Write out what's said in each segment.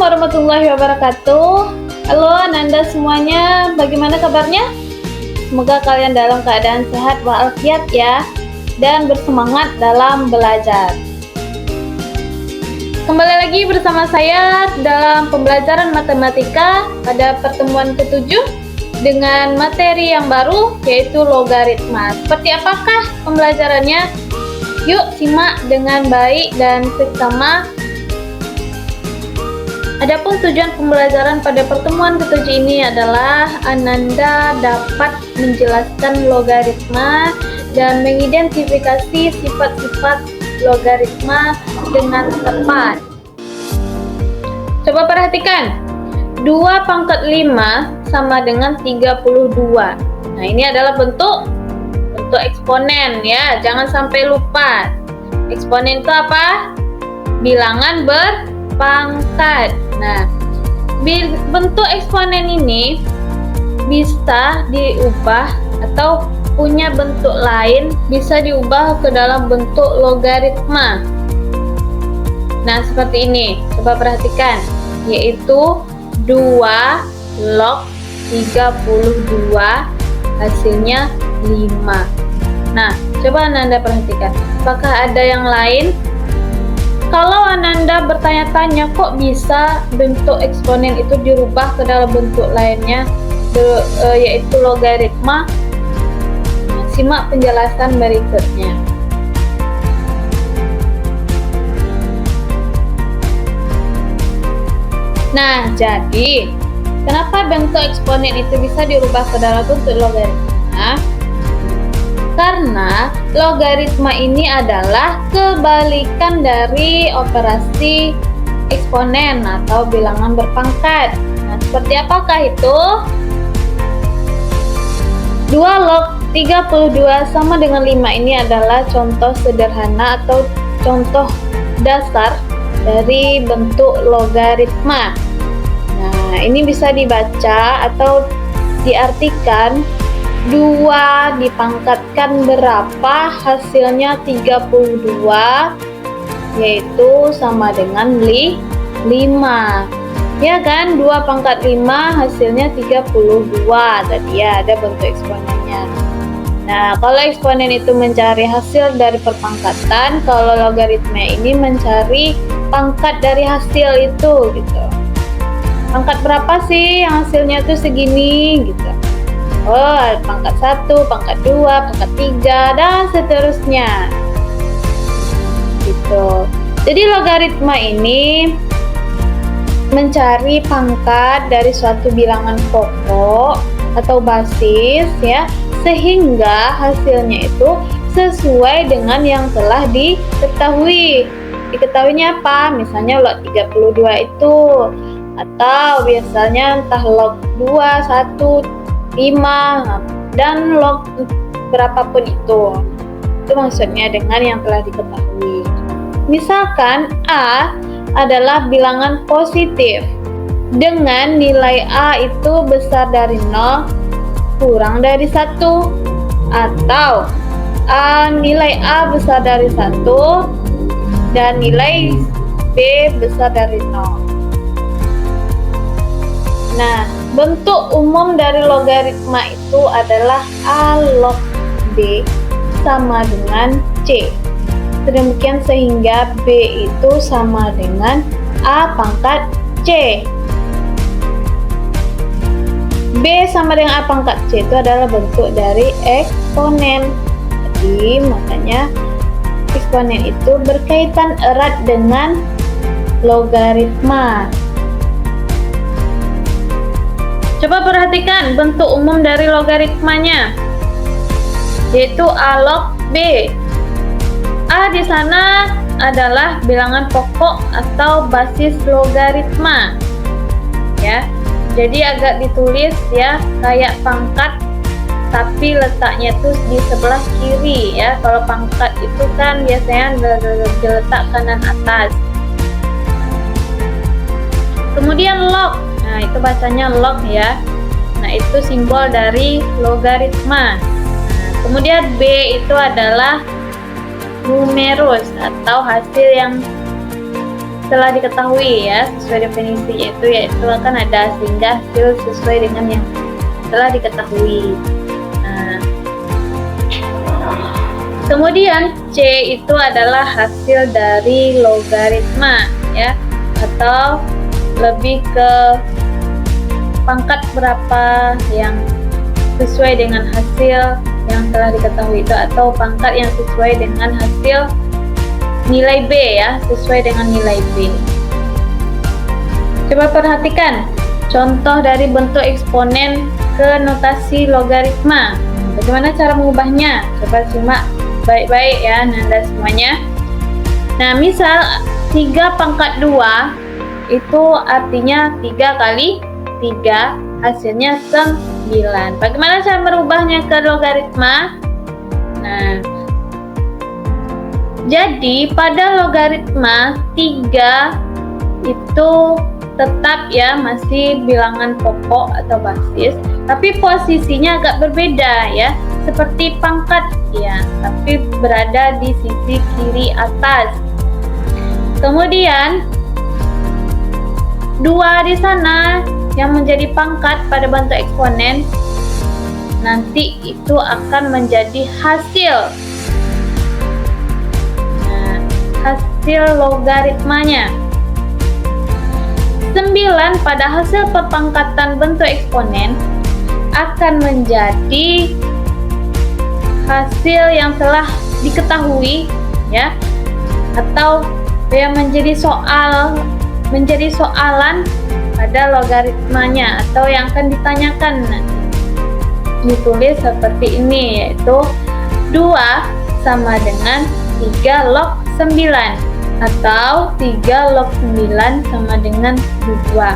warahmatullahi wabarakatuh. Halo Ananda semuanya, bagaimana kabarnya? Semoga kalian dalam keadaan sehat walafiat ya, dan bersemangat dalam belajar. Kembali lagi bersama saya dalam pembelajaran matematika pada pertemuan ke-7 dengan materi yang baru yaitu logaritma. Seperti apakah pembelajarannya? Yuk simak dengan baik dan seksama. Adapun tujuan pembelajaran pada pertemuan ke-7 ini adalah Ananda dapat menjelaskan logaritma dan mengidentifikasi sifat-sifat logaritma dengan tepat. Coba perhatikan, 2 pangkat 5 sama dengan 32. Nah, ini adalah bentuk eksponen ya, jangan sampai lupa. Eksponen itu apa? Bilangan berpangkat. Nah, bentuk eksponen ini bisa diubah atau punya bentuk lain, bisa diubah ke dalam bentuk logaritma. Nah, seperti ini. Coba perhatikan, yaitu 2 log 32 hasilnya 5. Nah, coba Ananda perhatikan, apakah ada yang lain? Kalau Ananda bertanya-tanya kok bisa bentuk eksponen itu dirubah ke dalam bentuk lainnya, yaitu logaritma, simak penjelasan berikutnya. Nah, jadi kenapa bentuk eksponen itu bisa dirubah ke dalam bentuk logaritma? Karena logaritma ini adalah kebalikan dari operasi eksponen atau bilangan berpangkat. Nah, seperti apakah itu? 2 log 32 sama dengan 5 ini adalah contoh sederhana atau contoh dasar dari bentuk logaritma. Nah, ini bisa dibaca atau diartikan 2 dipangkatkan berapa hasilnya 32, yaitu sama dengan 5. Ya kan, 2 pangkat 5 hasilnya 32 tadi ya, ada bentuk eksponennya. Nah, kalau eksponen itu mencari hasil dari perpangkatan, kalau logaritma ini mencari pangkat dari hasil itu gitu. Pangkat berapa sih yang hasilnya tuh segini gitu. Oh, pangkat 1, pangkat 2, pangkat 3, dan seterusnya. Gitu. Jadi logaritma ini mencari pangkat dari suatu bilangan pokok atau basis ya, sehingga hasilnya itu sesuai dengan yang telah diketahui. Diketahuinya apa? Misalnya log 32 itu, atau biasanya entah log 2, 1, 5 dan log berapapun itu maksudnya dengan yang telah diketahui. Misalkan A adalah bilangan positif dengan nilai A itu besar dari 0 kurang dari 1, atau nilai A besar dari 1 dan nilai B besar dari 0. Nah, bentuk umum dari logaritma itu adalah A log B sama dengan C. Sedemikian sehingga B itu sama dengan A pangkat C. B sama dengan A pangkat C itu adalah bentuk dari eksponen. Jadi, makanya eksponen itu berkaitan erat dengan logaritma. Coba perhatikan bentuk umum dari logaritmanya, yaitu A log B. A di sana adalah bilangan pokok atau basis logaritma. Ya. Jadi agak ditulis ya kayak pangkat, tapi letaknya tuh di sebelah kiri ya. Kalau pangkat itu kan biasanya diletak kanan atas. Kemudian log. Nah, itu bacanya log ya. Nah, itu simbol dari logaritma. Nah, kemudian B itu adalah numerus atau hasil yang telah diketahui ya sesuai definisi yaitu akan ada sehingga hasil sesuai dengan yang telah diketahui. Nah, kemudian C itu adalah hasil dari logaritma ya, atau lebih ke pangkat berapa yang sesuai dengan hasil yang telah diketahui itu, atau pangkat yang sesuai dengan hasil nilai B ya, sesuai dengan nilai B. Coba perhatikan contoh dari bentuk eksponen ke notasi logaritma. Bagaimana cara mengubahnya? Coba simak baik-baik ya Nanda semuanya. Nah, misal 3 pangkat 2 itu artinya 3 kali 3, hasilnya 9. Bagaimana cara merubahnya ke logaritma? Nah, jadi pada logaritma 3 itu tetap ya masih bilangan pokok atau basis, tapi posisinya agak berbeda ya, seperti pangkat ya, tapi berada di sisi kiri atas. Kemudian 2 di sana yang menjadi pangkat pada bentuk eksponen, nanti itu akan menjadi hasil. Nah, hasil logaritmanya. 9 pada hasil perpangkatan bentuk eksponen akan menjadi hasil yang telah diketahui ya, atau yang menjadi soalan pada logaritmanya, atau yang akan ditanyakan nanti. Ditulis seperti ini, yaitu 2 sama dengan 3 log 9, atau 3 log 9 sama dengan 2.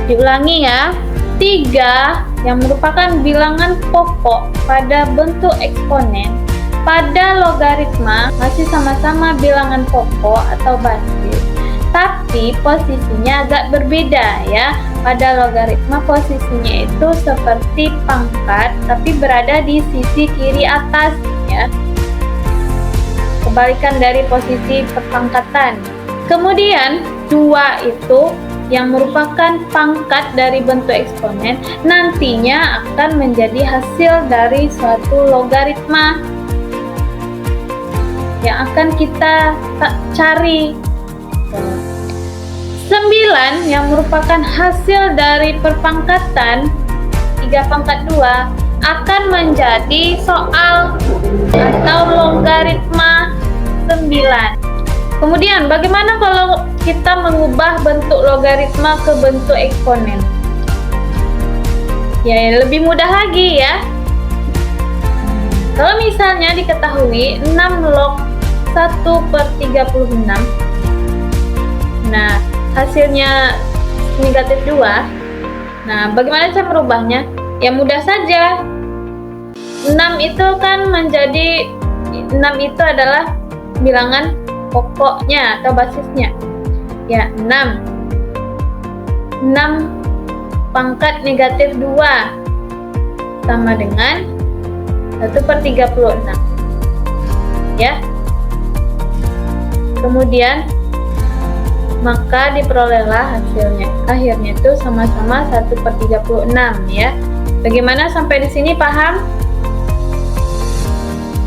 Diulangi ya, 3 yang merupakan bilangan pokok pada bentuk eksponen pada logaritma masih sama-sama bilangan pokok atau basis, tapi posisinya agak berbeda ya. Pada logaritma posisinya itu seperti pangkat, tapi berada di sisi kiri atas ya, kebalikan dari posisi perpangkatan. Kemudian 2 itu yang merupakan pangkat dari bentuk eksponen nantinya akan menjadi hasil dari suatu logaritma yang akan kita cari. 9 yang merupakan hasil dari perpangkatan 3 pangkat 2 akan menjadi soal atau logaritma 9. Kemudian bagaimana kalau kita mengubah bentuk logaritma ke bentuk eksponen? Ya, lebih mudah lagi ya. Kalau misalnya diketahui 6 log 1/36, nah hasilnya negatif 2. Nah, bagaimana cara merubahnya? Ya mudah saja. 6 itu kan menjadi 6 itu adalah bilangan pokoknya atau basisnya. Ya, 6 pangkat negatif 2 sama dengan 1/36 ya. Kemudian maka diperolehlah hasilnya. Akhirnya itu sama-sama 1/36 ya. Bagaimana sampai di sini paham?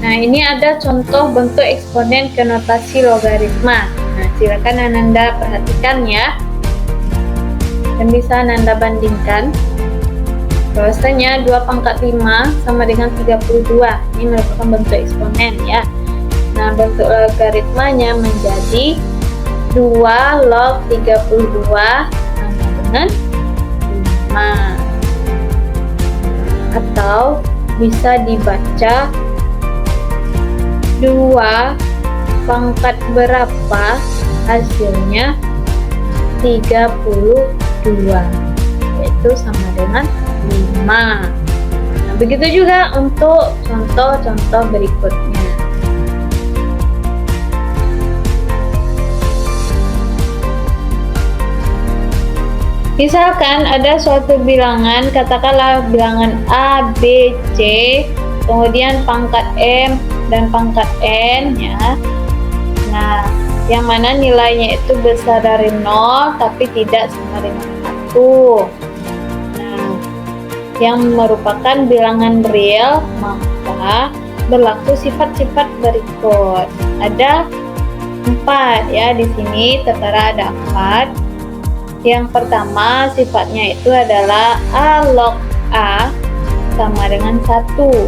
Nah, ini ada contoh bentuk eksponen ke notasi logaritma. Nah, silakan Ananda perhatikan ya. Dan bisa Ananda bandingkan. Bahwasanya 2 pangkat 5 sama dengan 32. Ini merupakan bentuk eksponen ya. Nah, bentuk logaritmanya menjadi 2 log 32 sama dengan 5. Atau bisa dibaca 2 pangkat berapa hasilnya 32, yaitu sama dengan 5. Nah, begitu juga untuk contoh-contoh berikutnya. Misalkan ada suatu bilangan, katakanlah bilangan A, B, C, kemudian pangkat M dan pangkat N ya. Nah, yang mana nilainya itu besar dari 0 tapi tidak sama dengan 1. Nah, yang merupakan bilangan real, maka berlaku sifat-sifat berikut. Ada 4 ya, di sini tertera ada 4. Yang pertama sifatnya itu adalah A log A sama dengan 1.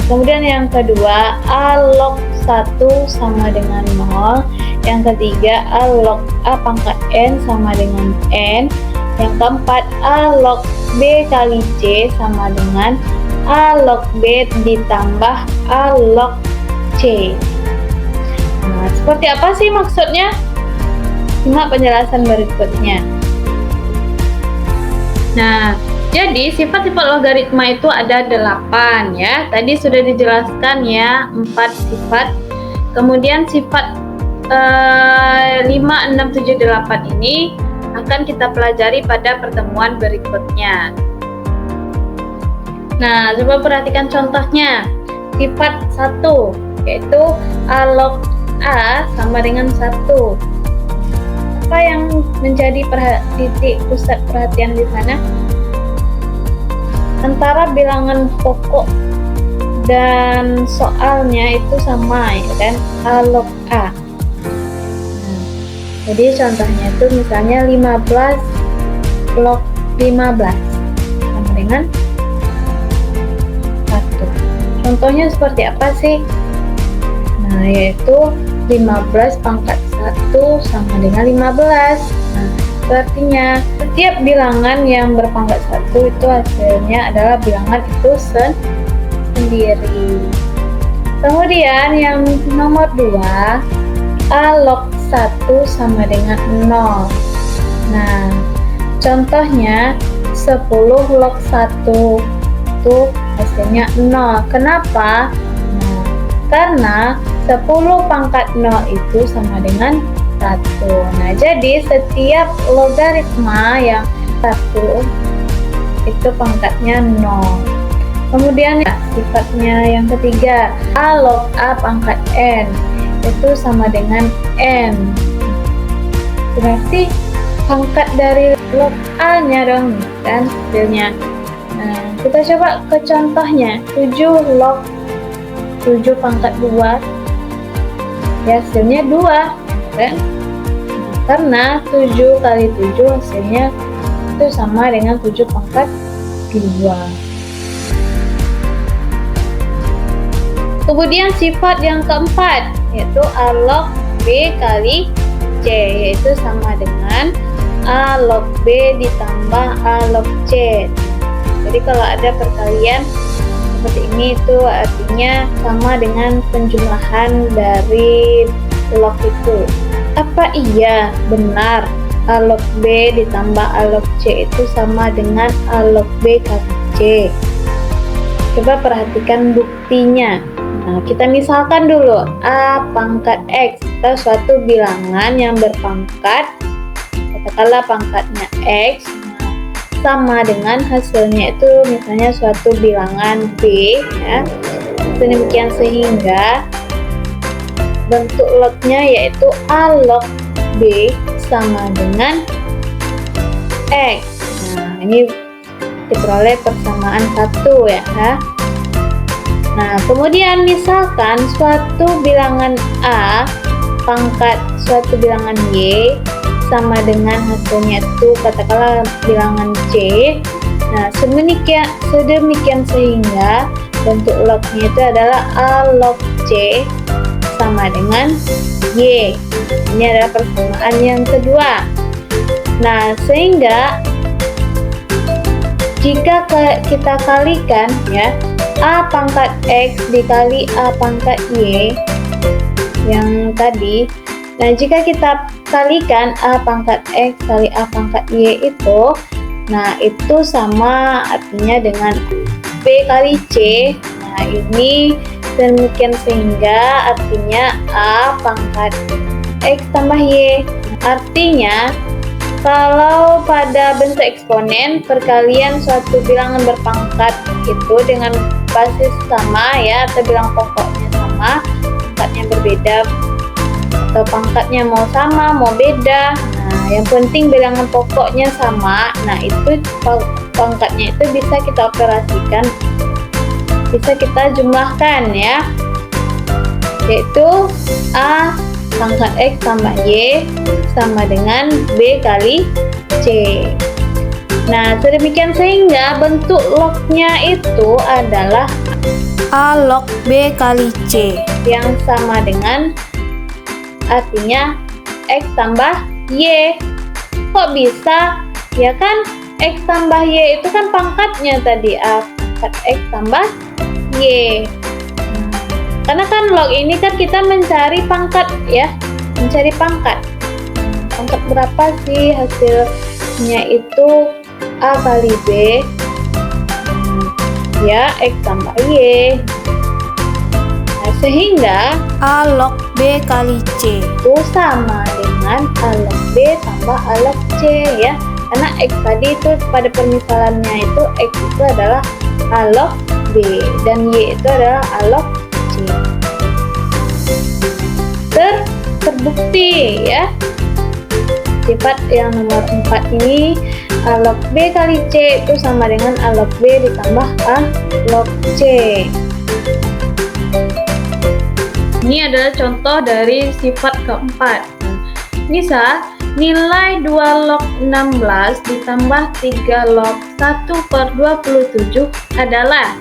Kemudian yang kedua, A log 1 sama dengan 0. Yang ketiga, A log A pangkat N sama dengan N. Yang keempat, A log B kali C sama dengan A log B ditambah A log C. Nah, seperti apa sih maksudnya? Simak penjelasan berikutnya. Nah, jadi sifat-sifat logaritma itu ada 8 ya. Tadi sudah dijelaskan ya 4 sifat. Kemudian sifat 5, 6, 7, 8 ini akan kita pelajari pada pertemuan berikutnya. Nah, coba perhatikan contohnya. Sifat 1 yaitu A log A sama dengan 1. Apa yang menjadi titik pusat perhatian di sana? Antara bilangan pokok dan soalnya itu sama ya kan, A log A. Jadi contohnya itu misalnya 15 log 15 sama dengan 1. Contohnya seperti apa sih? Nah, yaitu 15 pangkat 1 sama dengan 15. Nah, artinya setiap bilangan yang berpangkat 1 itu hasilnya adalah bilangan itu sendiri. Kemudian yang nomor 2, A log 1 sama dengan 0. Nah, contohnya 10 log 1 itu hasilnya 0. Kenapa? Nah, karena 10 pangkat 0 itu sama dengan 1. Nah, jadi setiap logaritma yang 1 itu pangkatnya 0. Kemudian sifatnya yang ketiga, A log A pangkat N itu sama dengan N. Berarti pangkat dari log A-nya dong kan hasilnya. Nah, kita coba ke contohnya. 7 log 7 pangkat 2 ya hasilnya 2 kan? Nah, karena 7 kali 7 hasilnya itu sama dengan 7 pangkat 2. Kemudian sifat yang keempat yaitu A log B kali C, yaitu sama dengan A log B ditambah A log C. Jadi kalau ada perkalian seperti ini itu artinya sama dengan penjumlahan dari log itu. Apa iya benar A log B ditambah A log C itu sama dengan A log B kali C? Coba perhatikan buktinya. Nah, kita misalkan dulu A pangkat X atau suatu bilangan yang berpangkat, katakanlah pangkatnya X, sama dengan hasilnya itu misalnya suatu bilangan B ya. Demikian sehingga bentuk lognya yaitu A log B sama dengan X. Nah, ini diperoleh persamaan 1 ya. Nah, kemudian misalkan suatu bilangan A pangkat suatu bilangan Y sama dengan hasilnya itu katakanlah bilangan C. Nah, sedemikian sehingga bentuk lognya itu adalah A log C sama dengan Y. Ini adalah persamaan yang kedua. Nah, sehingga jika kita kalikan ya, A pangkat X dikali A pangkat Y yang tadi. Nah, jika kita kalikan A pangkat X kali A pangkat Y itu, nah itu sama artinya dengan B kali C. Nah, ini demikian sehingga artinya A pangkat X tambah Y. Artinya kalau pada bentuk eksponen perkalian suatu bilangan berpangkat itu dengan basis sama ya, atau bilangan pokoknya sama, pangkatnya berbeda atau pangkatnya mau sama, mau beda. Nah, yang penting bilangan pokoknya sama. Nah, itu pangkatnya itu bisa kita operasikan, bisa kita jumlahkan ya. Yaitu A pangkat X tambah Y sama dengan B kali C. Nah, sedemikian sehingga bentuk lognya itu adalah A log B kali C yang sama dengan, artinya X tambah Y. Kok bisa? Ya kan X tambah Y itu kan pangkatnya tadi, A pangkat X tambah Y. Karena kan log ini kan kita mencari pangkat ya, mencari pangkat. Pangkat berapa sih hasilnya itu A kali B ya X tambah Y. Nah, sehingga A log B kali C itu sama dengan A log B tambah A log C ya. Karena X tadi itu pada permisalannya itu X itu adalah A log B dan Y itu adalah A log C. Terbukti ya. Sifat yang nomor 4 ini A log B kali C itu sama dengan A log B ditambah A log C. Ini adalah contoh dari sifat keempat. Misal, nilai 2 log 16 ditambah 3 log 1/27 adalah.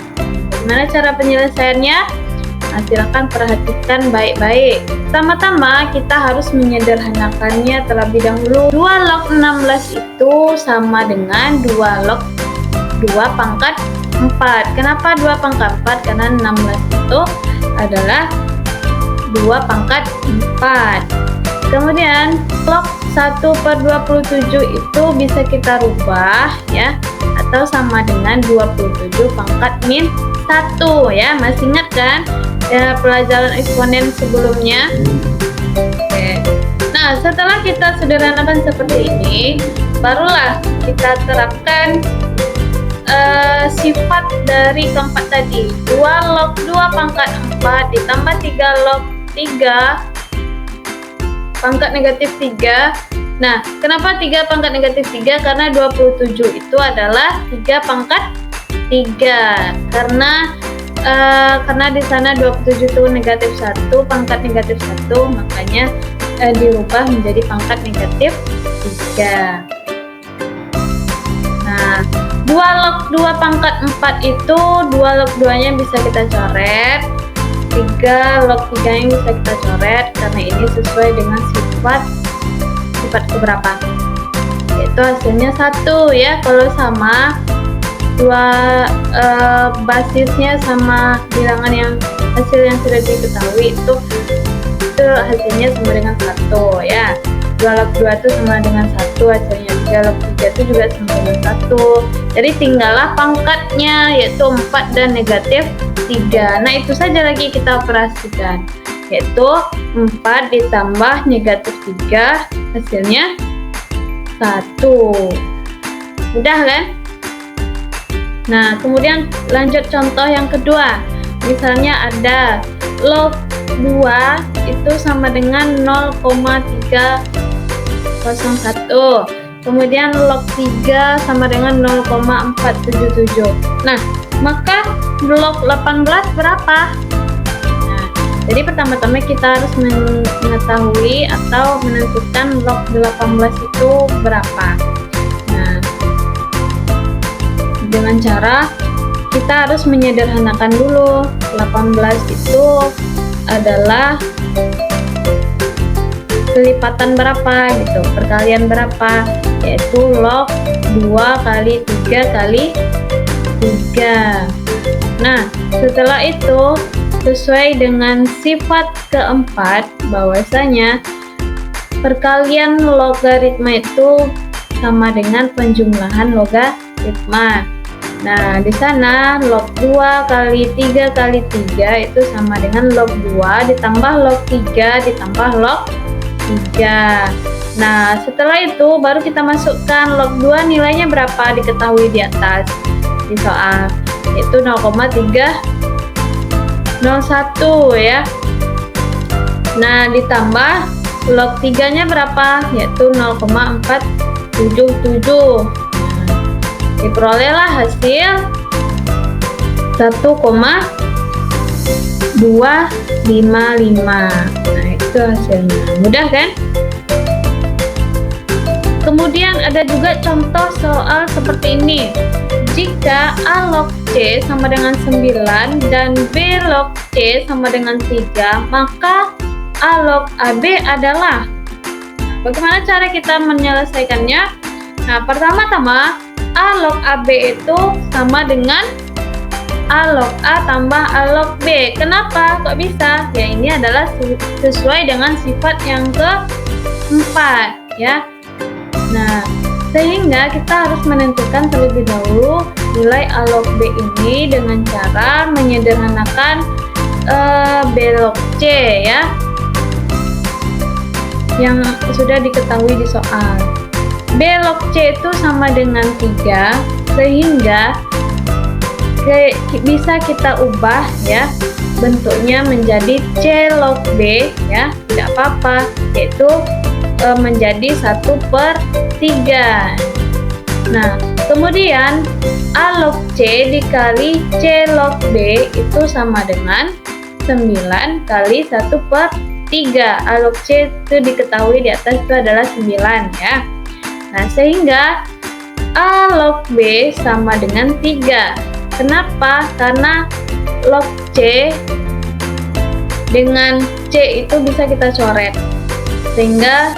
Bagaimana cara penyelesaiannya? Nah, silakan perhatikan baik-baik. Pertama-tama kita harus menyederhanakannya terlebih dahulu. 2 log 16 itu sama dengan 2 log 2 pangkat 4. Kenapa 2 pangkat 4? Karena 16 itu adalah 2 pangkat 4. Kemudian log 1/27 itu bisa kita rubah ya, atau sama dengan 27 pangkat min 1 ya. Masih ingat kan ya pelajaran eksponen sebelumnya? Oke. Nah, setelah kita sederhanakan seperti ini, barulah kita terapkan sifat dari keempat tadi. 2 log 2 pangkat 4 ditambah 3 log 3 pangkat negatif 3. Nah, kenapa 3 pangkat negatif 3? Karena 27 itu adalah 3 pangkat 3. Karena di sana 27 itu negatif 1, pangkat negatif 1, makanya dirubah menjadi pangkat negatif 3. Nah, 2 log 2 pangkat 4 itu 2 log 2-nya bisa kita coret, 3 log 3-nya bisa kita coret, karena ini sesuai dengan sifat keberapa? Yaitu hasilnya 1 ya. Kalau sama basisnya sama bilangan yang hasil yang sudah diketahui itu hasilnya sama dengan 1 ya. 2 log 2 itu sama dengan 1 hasilnya, 3 log 3 itu juga sama dengan 1. Jadi tinggallah pangkatnya yaitu 4 dan negatif 3. Nah, itu saja lagi kita operasikan, yaitu 4 ditambah negatif 3 hasilnya 1. Mudah kan? Nah, kemudian lanjut contoh yang kedua. Misalnya ada log 2 itu sama dengan 0,301. Kemudian log 3 sama dengan 0,477. Nah, maka log 18 berapa? Nah, jadi pertama-tama kita harus mengetahui atau menentukan log 18 itu berapa. Dengan cara kita harus menyederhanakan dulu. 18 itu adalah kelipatan berapa gitu, perkalian berapa, yaitu log 2 kali 3 kali 3. Nah, setelah itu sesuai dengan sifat keempat bahwasanya perkalian logaritma itu sama dengan penjumlahan logaritma. Nah, di sana log 2 kali 3 kali 3 itu sama dengan log 2 ditambah log 3 ditambah log 3. Nah, setelah itu baru kita masukkan log 2 nilainya berapa diketahui di atas di soal, yaitu 0,301 ya. Nah, ditambah log 3-nya berapa? Yaitu 0,477. Diperolehlah hasil 1,255. Nah, itu hasilnya. Mudah kan? Kemudian ada juga contoh soal seperti ini. Jika A log C sama dengan 9 dan B log C sama dengan 3, maka A log AB adalah. Bagaimana cara kita menyelesaikannya? Nah, pertama-tama A log AB itu sama dengan A log A tambah A log B. Kenapa? Kok bisa? Ya, ini adalah sesuai dengan sifat yang keempat, ya. Nah, sehingga kita harus menentukan terlebih dahulu nilai A log B ini dengan cara menyederhanakan B log C, ya, yang sudah diketahui di soal. B log C itu sama dengan 3, sehingga bisa kita ubah, ya, bentuknya menjadi C log B, ya, tidak apa-apa, yaitu menjadi 1/3. Nah, kemudian A log C dikali C log B itu sama dengan 9 kali 1/3. A log C itu diketahui di atas itu adalah 9, ya. Nah, sehingga A log B sama dengan 3. Kenapa? Karena log C dengan C itu bisa kita coret, sehingga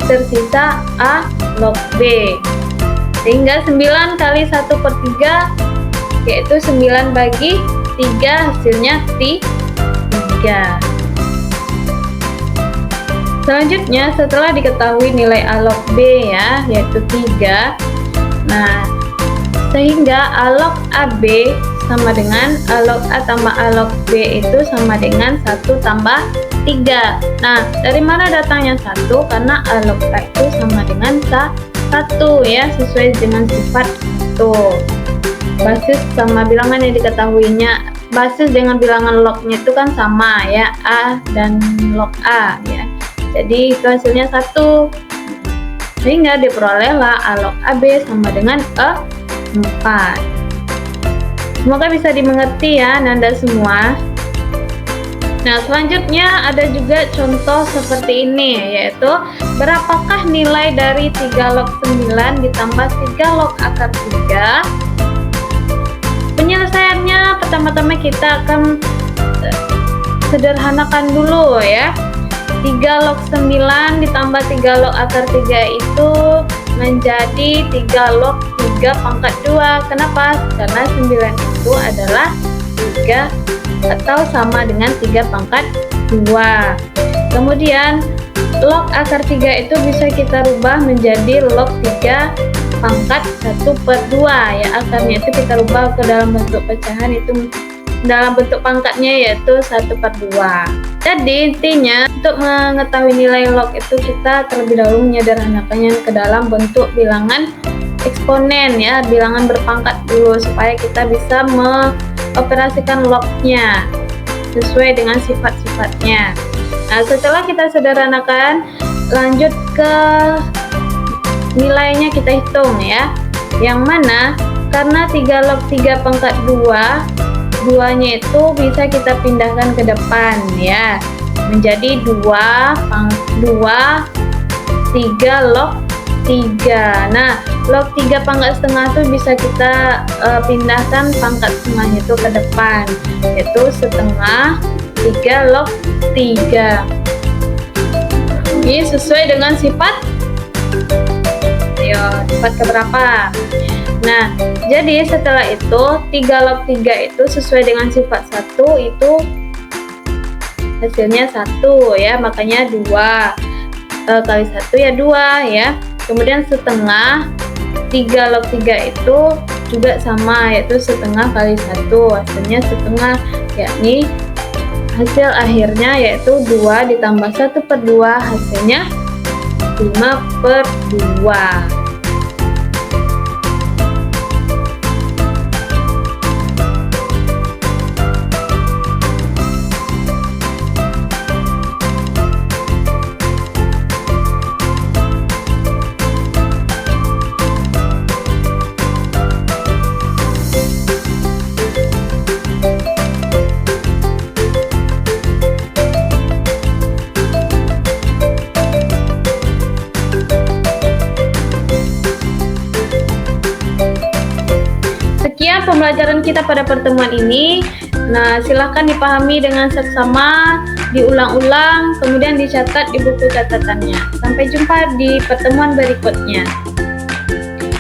tersisa A log B. Sehingga 9 kali 1/3 yaitu 9 bagi 3, hasilnya 3. Selanjutnya, setelah diketahui nilai A log B, ya, yaitu 3, nah, sehingga A log AB sama dengan A log A tambah A log B itu sama dengan 1 tambah 3. Nah, dari mana datangnya 1? Karena A log A itu sama dengan 1, ya, sesuai dengan sifat 1. Basis sama bilangan yang diketahuinya, basis dengan bilangan lognya itu kan sama, ya, A dan log A, ya. Jadi itu hasilnya 1. Sehingga diperolehlah A log AB sama dengan 4. Semoga bisa dimengerti, ya, Nanda semua. Nah, selanjutnya ada juga contoh seperti ini, yaitu berapakah nilai dari 3 log 9 ditambah 3 log akar 3? Penyelesaiannya pertama-tama kita akan sederhanakan dulu, ya. 3 log 9 ditambah 3 log akar 3 itu menjadi 3 log 3 pangkat 2. Kenapa? Karena 9 itu adalah 3 atau sama dengan 3 pangkat 2. Kemudian log akar 3 itu bisa kita rubah menjadi log 3 pangkat 1/2, ya. Akarnya itu kita rubah ke dalam bentuk pecahan, itu dalam bentuk pangkatnya yaitu 1/2. Jadi intinya untuk mengetahui nilai log itu kita terlebih dahulu menyederhanakannya ke dalam bentuk bilangan eksponen, ya, bilangan berpangkat dulu, supaya kita bisa mengoperasikan lognya sesuai dengan sifat-sifatnya. Nah, setelah kita sederhanakan, lanjut ke nilainya kita hitung, ya. Yang mana karena 3 log 3 pangkat 2, 2-nya itu bisa kita pindahkan ke depan, ya, menjadi 3 log 3. Nah, log 3 pangkat setengah itu bisa kita pindahkan pangkat setengahnya itu ke depan, yaitu setengah 3 log 3. Ini sesuai dengan sifat, sifat keberapa? Nah, jadi setelah itu 3 log 3 itu sesuai dengan sifat 1, itu hasilnya 1, ya, makanya 2 kali 1 ya 2, ya. Kemudian setengah 3 log 3 itu juga sama, yaitu setengah kali 1, hasilnya setengah, yakni hasil akhirnya yaitu 2 ditambah 1/2, hasilnya 5/2. Demikian pembelajaran kita pada pertemuan ini. Nah, silahkan dipahami dengan seksama, diulang-ulang, kemudian dicatat di buku catatannya. Sampai jumpa di pertemuan berikutnya.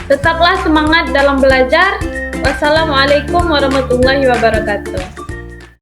Tetaplah semangat dalam belajar. Wassalamualaikum warahmatullahi wabarakatuh.